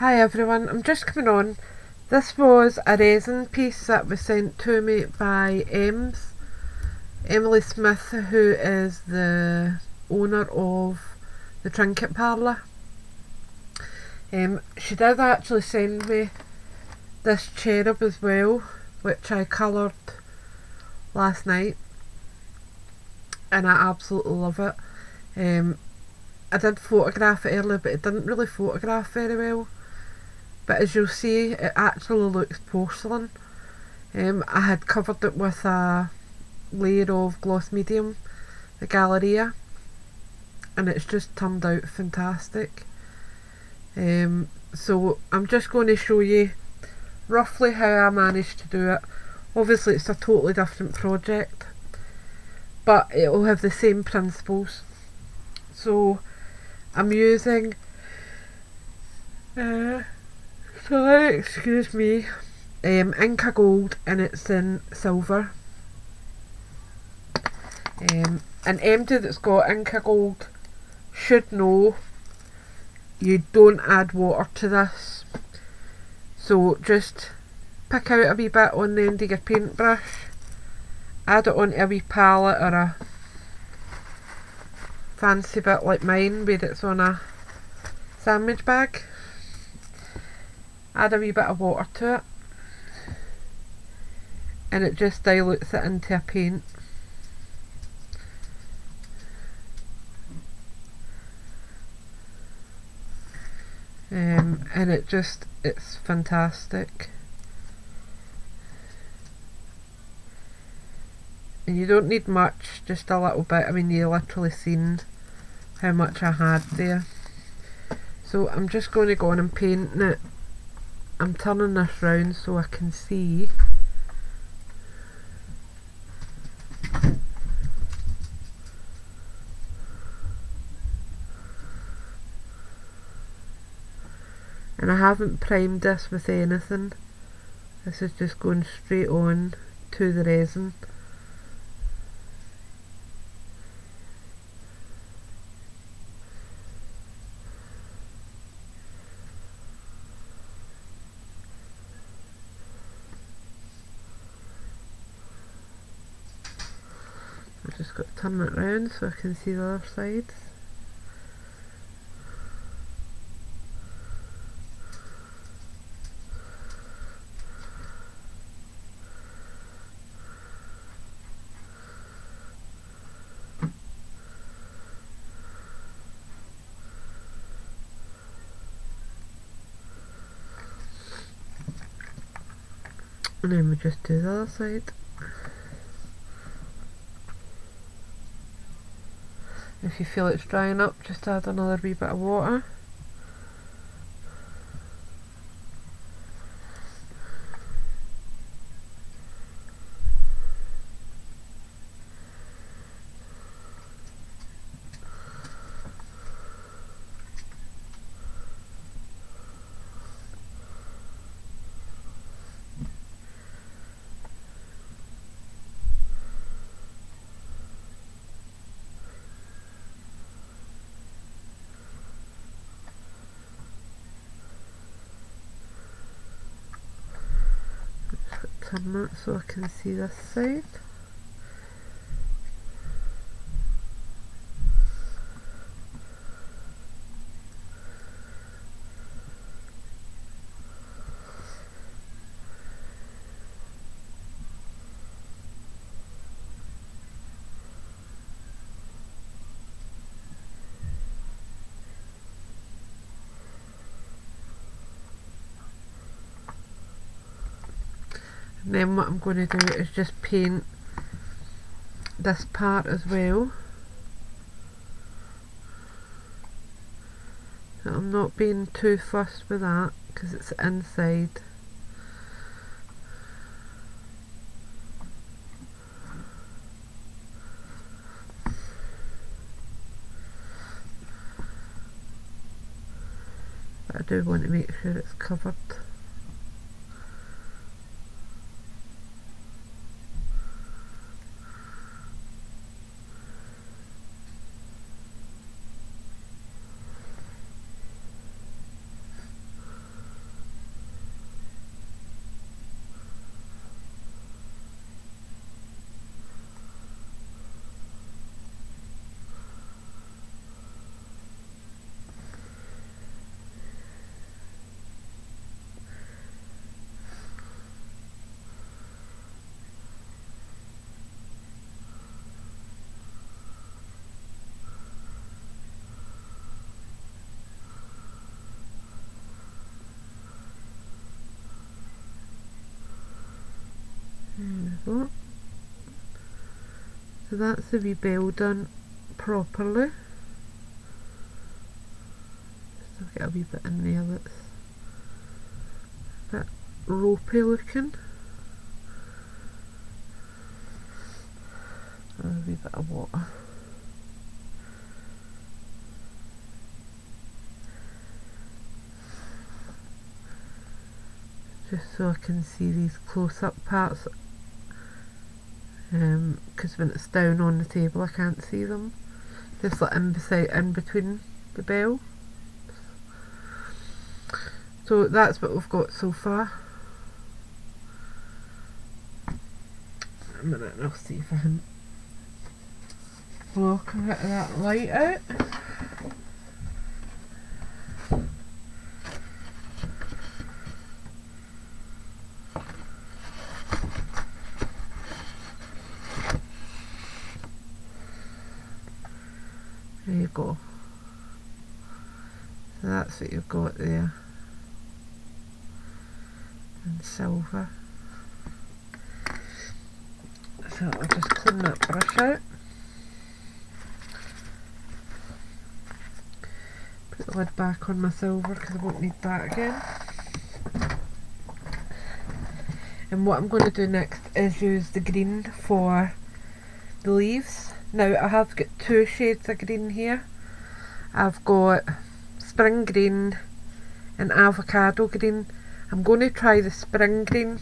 Hi everyone, I'm just coming on. This was a resin piece that was sent to me by Emily Smith, who is the owner of the Trinket Parlour. She did actually send me this cherub as well, which I coloured last night, and I absolutely love it. I did photograph it earlier, but it didn't really photograph very well. But as you'll see, it actually looks porcelain. I had covered it with a layer of gloss medium, the Galleria, and it's just turned out fantastic. So I'm just going to show you roughly how I managed to do it. Obviously it's a totally different project, but it will have the same principles. So I'm using excuse me, Inca Gold, and it's in silver. An empty that's got Inca Gold should know you don't add water to this, so just pick out a wee bit on the end of your paintbrush, add it onto a wee palette or a fancy bit like mine where it's on a sandwich bag. Add a wee bit of water to it, and it just dilutes it into a paint. And it's fantastic. And you don't need much, just a little bit. I mean, you literally seen how much I had there. So I'm just going to go on and paint it. I'm turning this round so I can see. And I haven't primed this with anything. This is just going straight on to the resin. I've just got to turn it round so I can see the other side. And then we just do the other side. If you feel it's drying up, just add another wee bit of water. Turn that so I can see this side. And then what I'm going to do is just paint this part as well. So I'm not being too fussed with that because it's inside. But I do want to make sure it's covered. Oh. So that's the wee bell done properly. Still get a wee bit in there that's a bit ropey looking. And a wee bit of water. Just so I can see these close-up parts, because when it's down on the table I can't see them. Just like in between the bell. So that's what we've got so far. A minute and I'll see if I can block a bit of that light out. There you go. So that's what you've got there. And silver. So I'll just clean that brush out. Put the lid back on my silver because I won't need that again. And what I'm going to do next is use the green for the leaves. Now I have got two shades of green here. I've got spring green and avocado green. I'm going to try the spring green,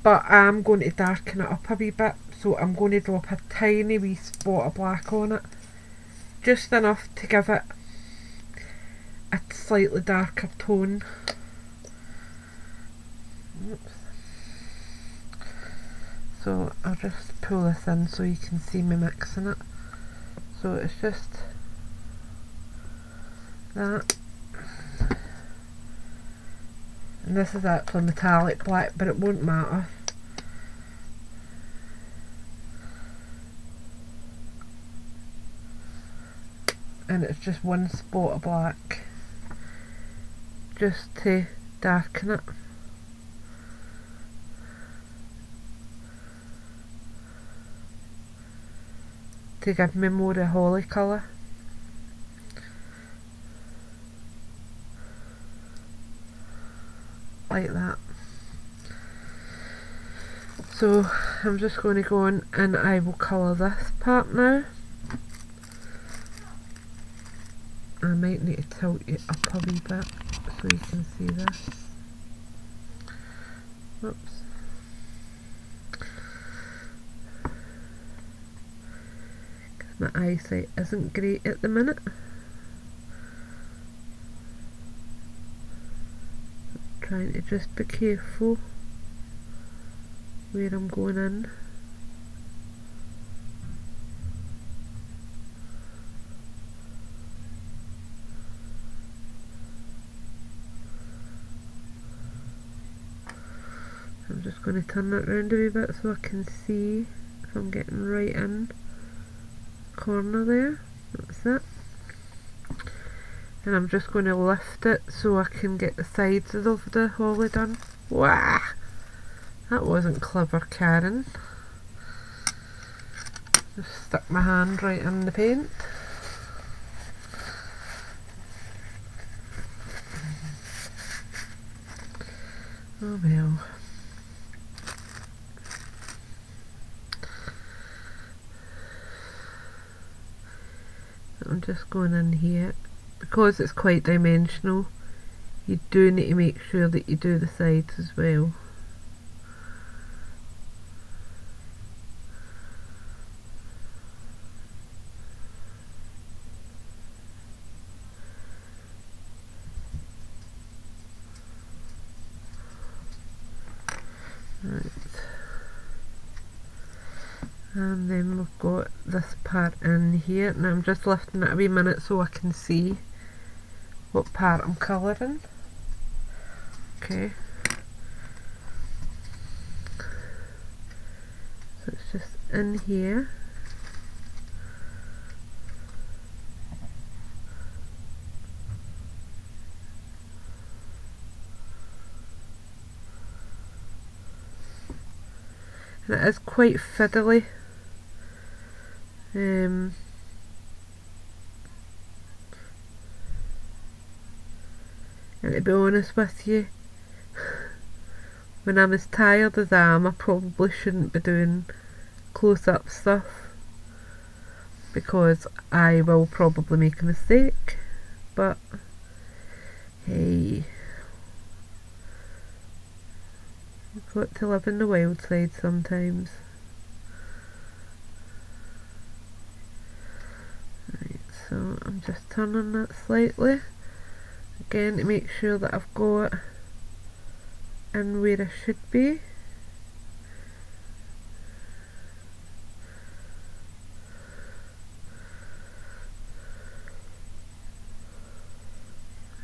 but I'm going to darken it up a wee bit, so I'm going to drop a tiny wee spot of black on it, just enough to give it a slightly darker tone. Oops. So I'll just pull this in so you can see me mixing it. So it's just that. And this is actually metallic black, but it won't matter. And it's just one spot of black, just to darken it. To give me more a holly colour. Like that. So I'm just going to go on and I will colour this part now. I might need to tilt it up a wee bit so you can see this. Oops. My eyesight isn't great at the minute. Trying to just be careful where I'm going in. I'm just going to turn that round a wee bit so I can see if I'm getting right in corner there. That's it. And I'm just going to lift it so I can get the sides of the holly done. Wah! That wasn't clever, Karen. Just stuck my hand right in the paint. Oh well. I'm just going in here. Because it's quite dimensional, you do need to make sure that you do the sides as well. Right. And then we've got this part in here. Now I'm just lifting it a wee minute so I can see what part I'm colouring. Okay. So it's just in here. and it is quite fiddly. And to be honest with you, when I'm as tired as I am, I probably shouldn't be doing close-up stuff, because I will probably make a mistake, but hey, you've got to live in the wild side sometimes. Right, so I'm just turning that slightly, again to make sure that I've got in where I should be.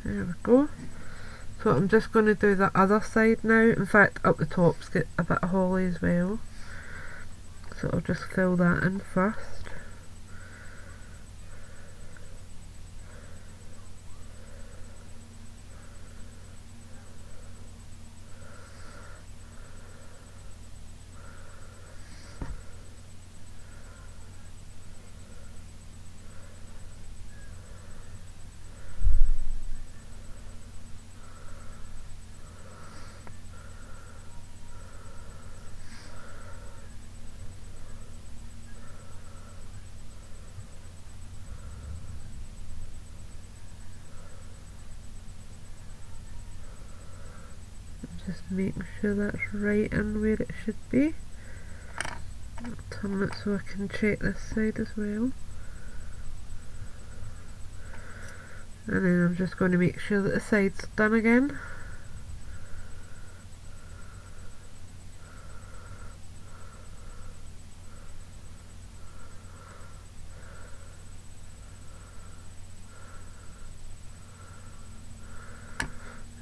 There we go. So I'm just going to do the other side now. In fact, up the top's got a bit of holly as well, so I'll just fill that in first. Just making sure that's right in where it should be. I'll turn it so I can check this side as well. And then I'm just going to make sure that the side's done again.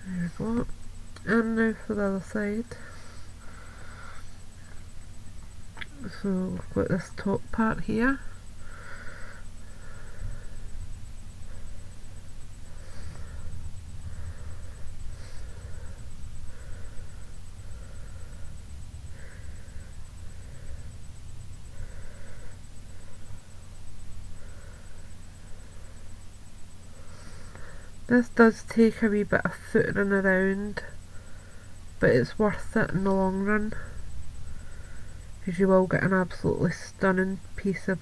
There we go. And now for the other side. So we've got this top part here. This does take a wee bit of footering around, but it's worth it in the long run, because you will get an absolutely stunning piece of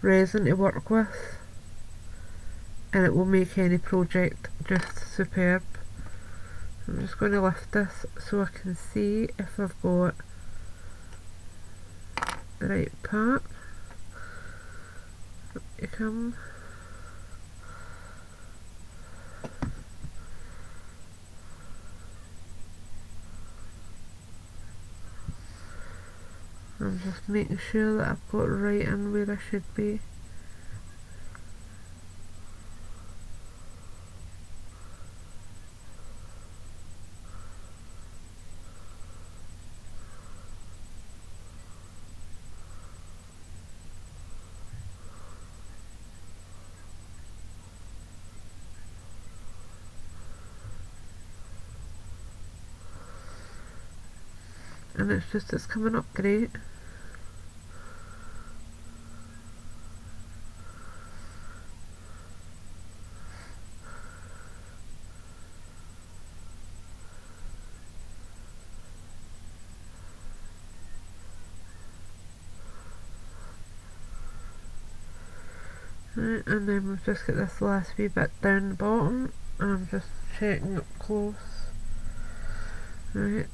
resin to work with, and it will make any project just superb. I'm just going to lift this so I can see if I've got the right part. Up you come. I'm just making sure that I've got right in where I should be. And it's coming up great. Right, and then we've just got this last wee bit down the bottom, and I'm just checking up close. Right,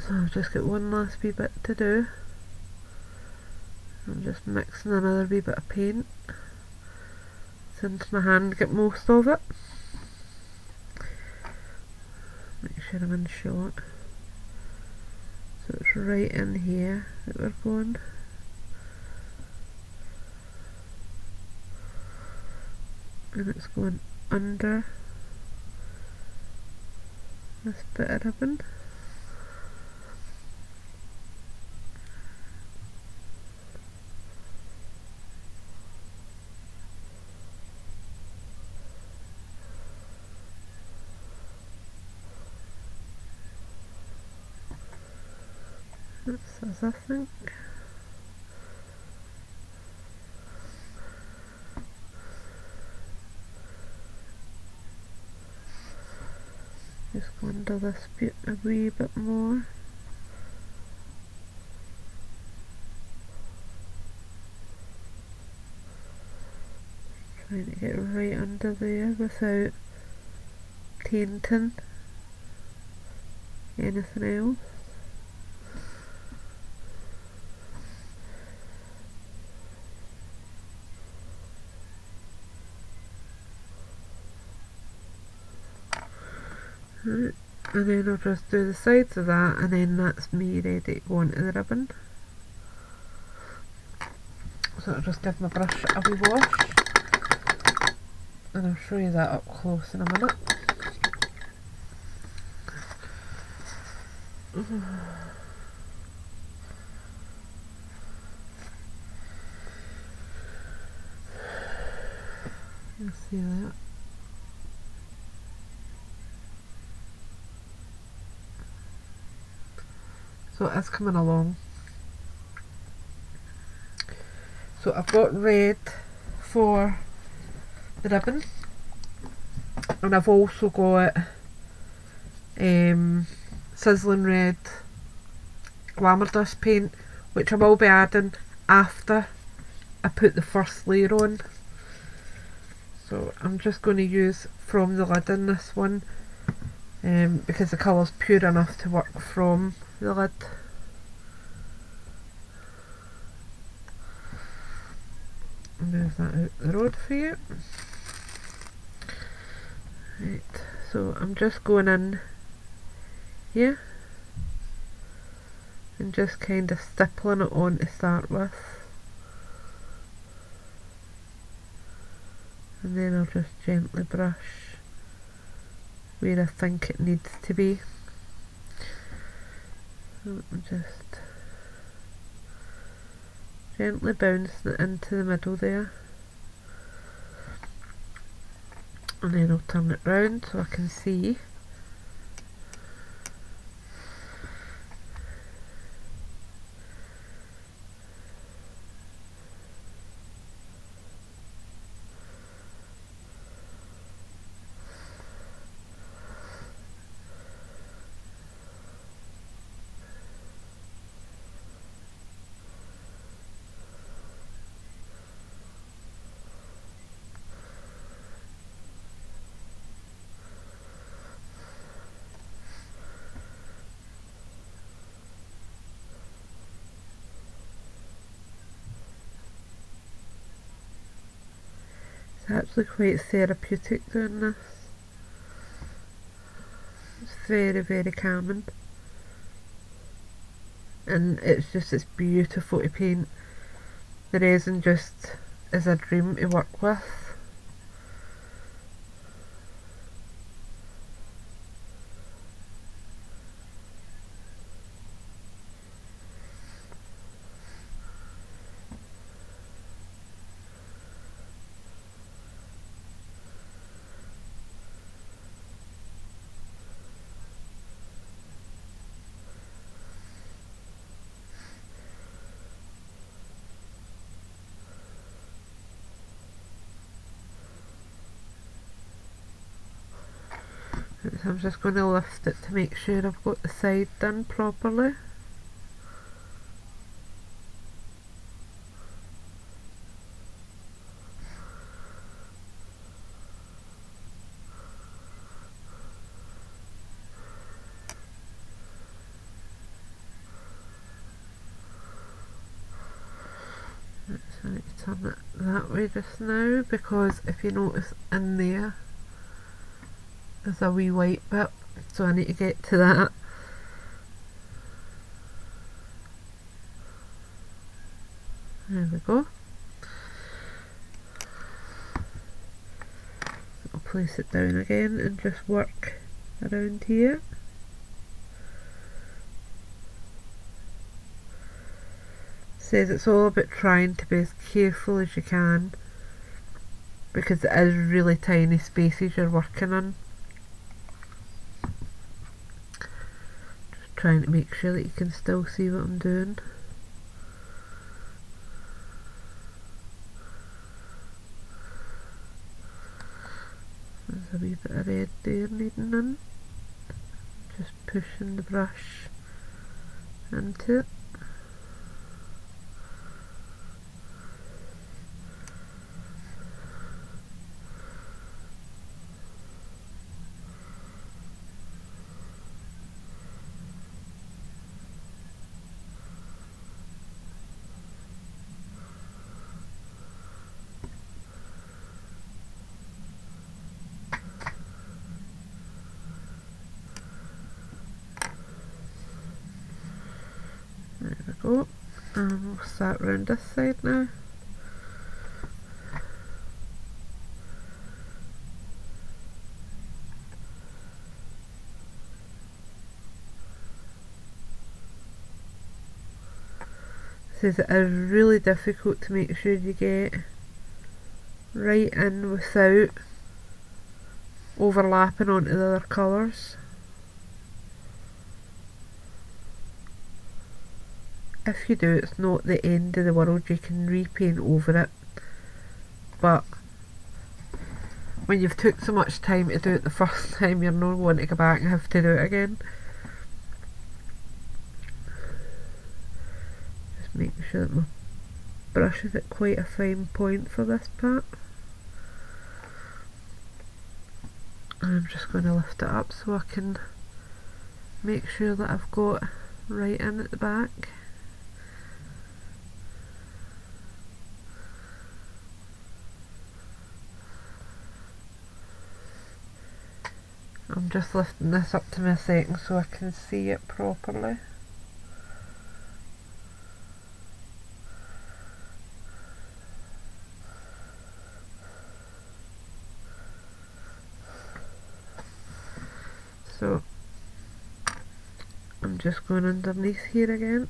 so I've just got one last wee bit to do. I'm just mixing another wee bit of paint since my hand get most of it. Make sure I'm in shot. So it's right in here that we're going. And it's going under this bit of ribbon. This is, I think. Just go under this bit a wee bit more. Trying to get right under there without tainting anything else. Right. And then I'll just do the sides of that, and then that's me ready to go onto the ribbon. So I'll just give my brush a wee wash, and I'll show you that up close in a minute. You'll see that. So it's coming along. So I've got red for the ribbon, and I've also got sizzling red glamour dust paint, which I will be adding after I put the first layer on. So I'm just going to use from the lid in this one, because the colour's pure enough to work from the lid. Move that out the road for you. Right, so I'm just going in here and just kind of stippling it on to start with, and then I'll just gently brush where I think it needs to be. So I'm just gently bouncing it into the middle there, and then I'll turn it round so I can see. It's actually quite therapeutic doing this. It's very, very calming, and it's beautiful to paint. The resin just is a dream to work with. So I'm just going to lift it to make sure I've got the side done properly. So I need to turn it that way just now, because if you notice in there there's a wee white bit, so I need to get to that. There we go. I'll place it down again and just work around here. Says it's all about trying to be as careful as you can, because it is really tiny spaces you're working on. Just trying to make sure that you can still see what I'm doing. There's a wee bit of red there needing in. Just pushing the brush into it. There we go, and we'll start round this side now. It is really difficult to make sure you get right in without overlapping onto the other colours. If you do, it's not the end of the world, you can repaint over it, but when you've took so much time to do it the first time, you're not going to go back and have to do it again. Just making sure that my brush is at quite a fine point for this part. And I'm just going to lift it up so I can make sure that I've got right in at the back. I'm just lifting this up to me a second so I can see it properly. So I'm just going underneath here again.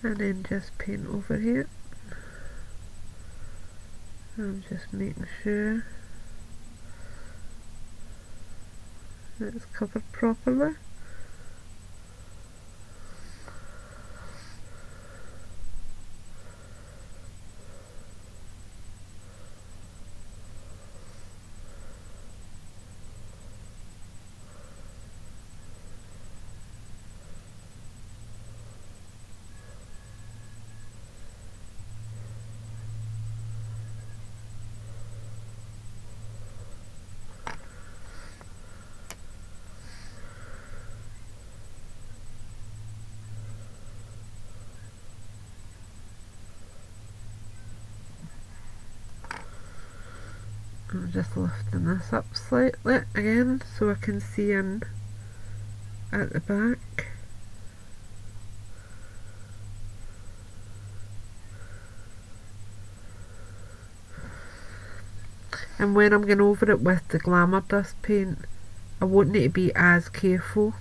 And then just paint over here. I'm just making sure that it's covered properly. I'm just lifting this up slightly again so I can see in at the back. And when I'm going over it with the Glamour Dust paint, I won't need to be as careful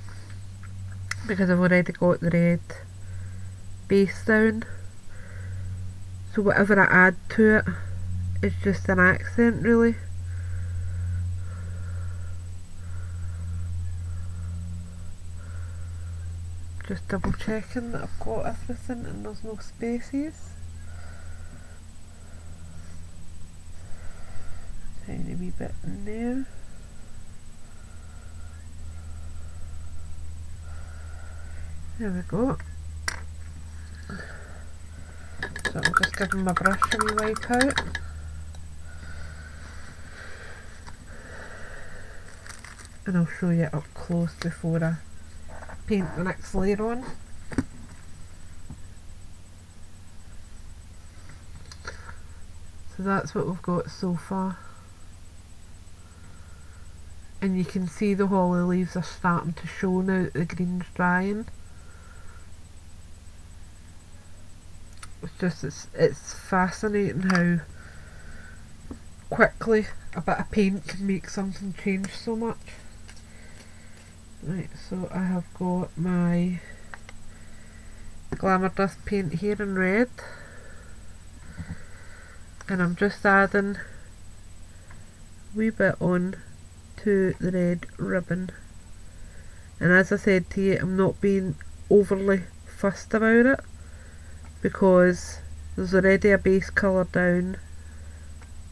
because I've already got the red base down. So whatever I add to it is just an accent really. Just double checking that I've got everything and there's no spaces. Tiny wee bit in there. There we go. So I'm just giving my brush a wee wipe out. And I'll show you up close before I paint the next layer on. So that's what we've got so far. And you can see the holly leaves are starting to show now that the green's drying. It's fascinating how quickly a bit of paint can make something change so much. Right, so I have got my Glamour Dust paint here in red, and I'm just adding a wee bit on to the red ribbon. And as I said to you, I'm not being overly fussed about it because there's already a base colour down.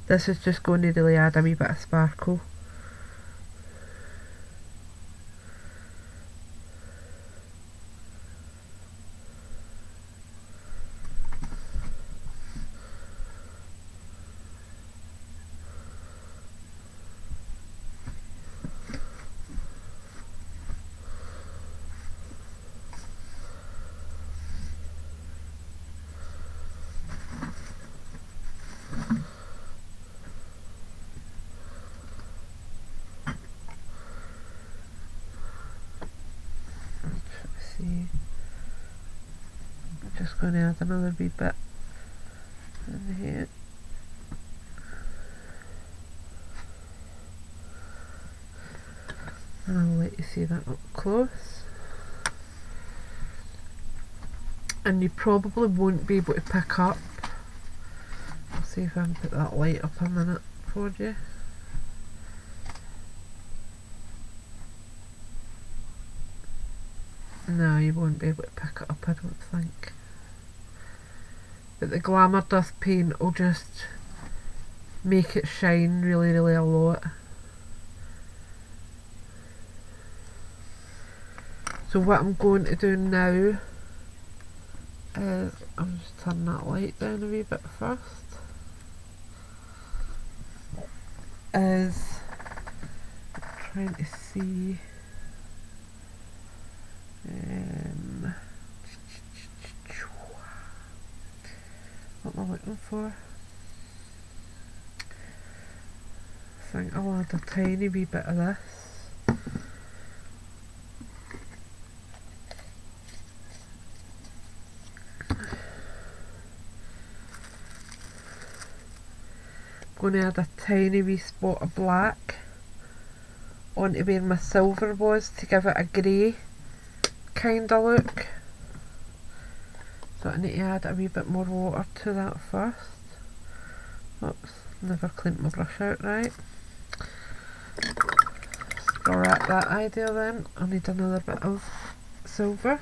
This is just going to really add a wee bit of sparkle. I'm just going to add another wee bit in here. And I'll let you see that up close. And you probably won't be able to pick up. I'll see if I can put that light up a minute for you. No, you won't be able to pick it up, I don't think. But the Glamour Dust paint will just make it shine really, really a lot. So what I'm going to do now is, I'm just turning that light down a wee bit first, is trying to see what am I looking for? I think I'll add a tiny wee bit of this. Going to add a tiny wee spot of black onto where my silver was to give it a grey kind of look. So I need to add a wee bit more water to that first. Oops, never cleaned my brush out right. Scrap that idea then. I need another bit of silver.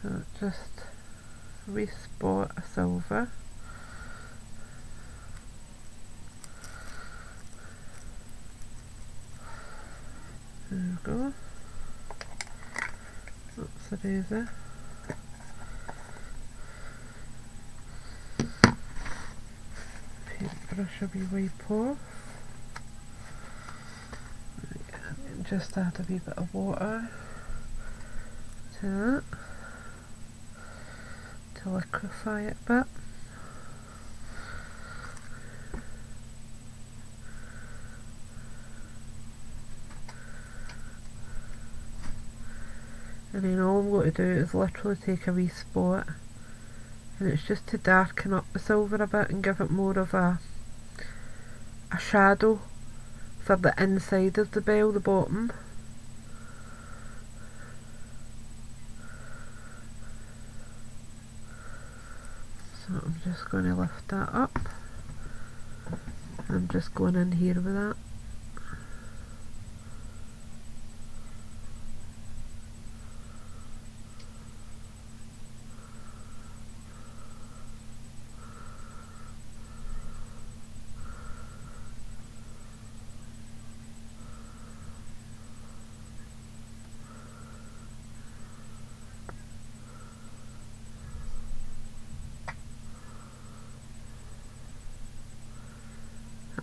So just a wee spot of silver. There we go. That's the razor. Paintbrush a wee wipe off. And just add a wee bit of water to that to liquefy it a bit. And then all I'm going to do is literally take a wee spot, and it's just to darken up the silver a bit and give it more of a shadow for the inside of the bell, the bottom. So I'm just going to lift that up. I'm just going in here with that.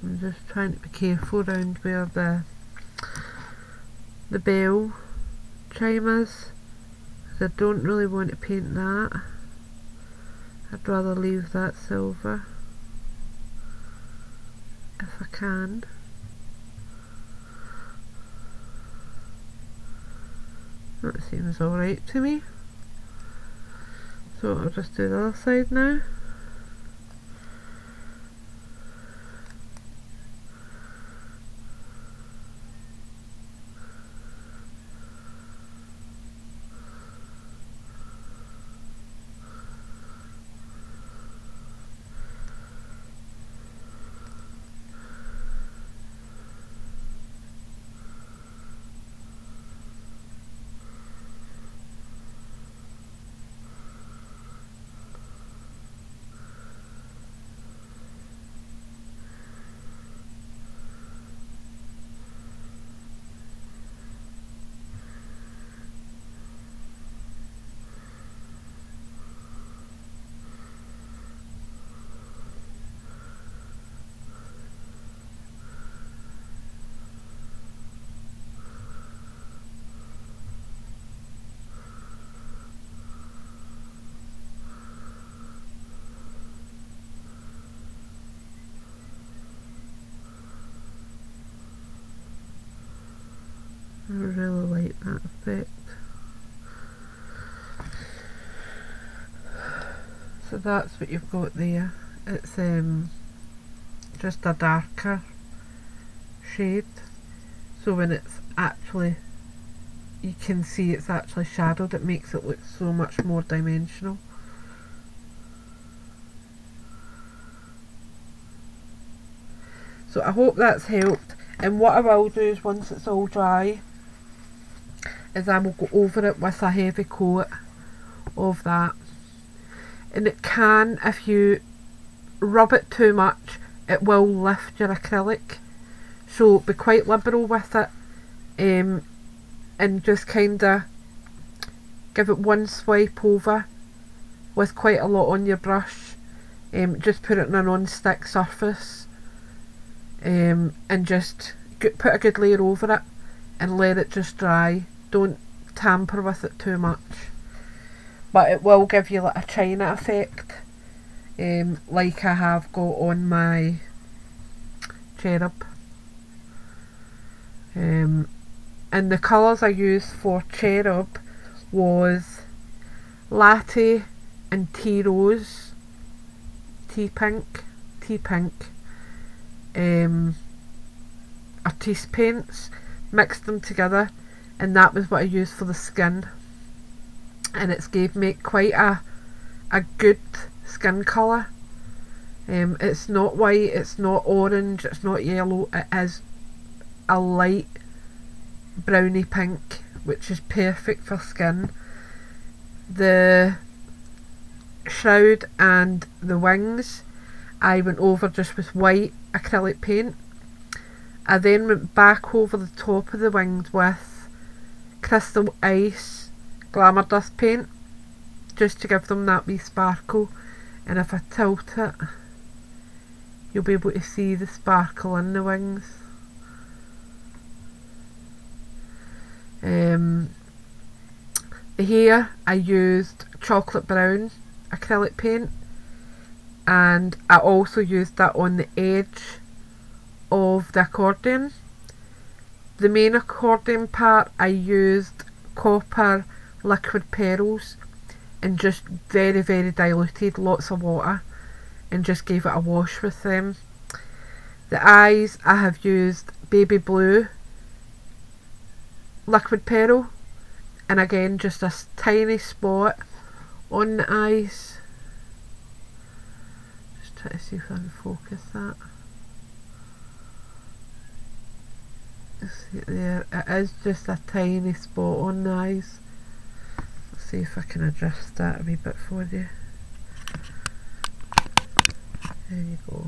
I'm just trying to be careful around where the bell chime is, because I don't really want to paint that. I'd rather leave that silver if I can. That seems alright to me. So I'll just do the other side now. effect. So that's what you've got there. It's just a darker shade, so when it's actually, you can see it's actually shadowed, it makes it look so much more dimensional. So I hope that's helped, and what I will do is once it's all dry is I will go over it with a heavy coat of that. And it can, if you rub it too much, it will lift your acrylic, so be quite liberal with it, and just kinda give it one swipe over with quite a lot on your brush. Just put it on a non-stick surface, and just put a good layer over it and let it just dry. Don't tamper with it too much, but it will give you like a china effect, like I have got on my cherub. And the colours I used for cherub was Latte and Tea Rose, Tea Pink, Artiste paints, mixed them together, and that was what I used for the skin, and it's gave me quite a good skin colour. It's not white, it's not orange, it's not yellow, it is a light browny pink, which is perfect for skin. The shroud and the wings I went over just with white acrylic paint. I then went back over the top of the wings with Crystal Ice Glamour Dust paint, just to give them that wee sparkle. And if I tilt it, you'll be able to see the sparkle in the wings. The hair I used chocolate brown acrylic paint, and I also used that on the edge of the accordion. The main accordion part I used copper liquid pearls and just very diluted, lots of water, and just gave it a wash with them. The eyes I have used baby blue liquid pearl, and again just a tiny spot on the eyes. Just try to see if I can focus that. See it there, it is just a tiny spot on the eyes. Let's see if I can adjust that a wee bit for you. There you go.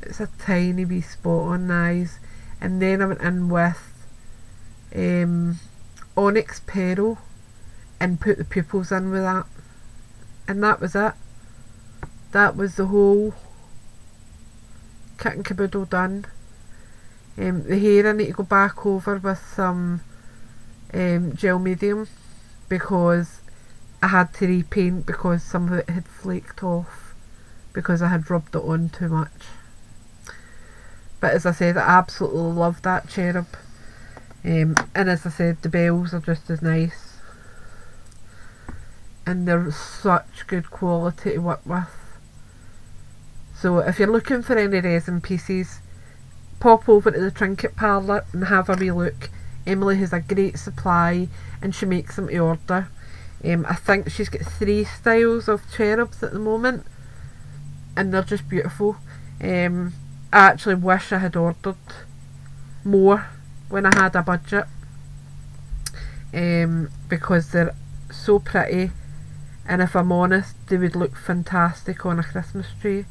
It's a tiny wee spot on the eyes, and then I went in with onyx pearl and put the pupils in with that, and that was it. That was the whole kit and caboodle done. The hair I need to go back over with some gel medium, because I had to repaint because some of it had flaked off because I had rubbed it on too much. But as I said, I absolutely love that cherub, and as I said, the bells are just as nice, and they're such good quality to work with. So if you're looking for any resin pieces, pop over to the Trinket Parlour and have a wee look. Emily has a great supply and she makes them to order. I think she's got 3 styles of cherubs at the moment, and they're just beautiful. I actually wish I had ordered more when I had a budget, because they're so pretty, and if I'm honest, they would look fantastic on a Christmas tree.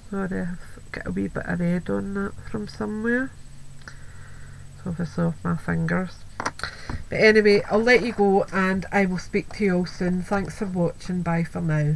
Sorry, I've got a wee bit of red on that from somewhere. It's obviously off my fingers. But anyway, I'll let you go and I will speak to you all soon. Thanks for watching. Bye for now.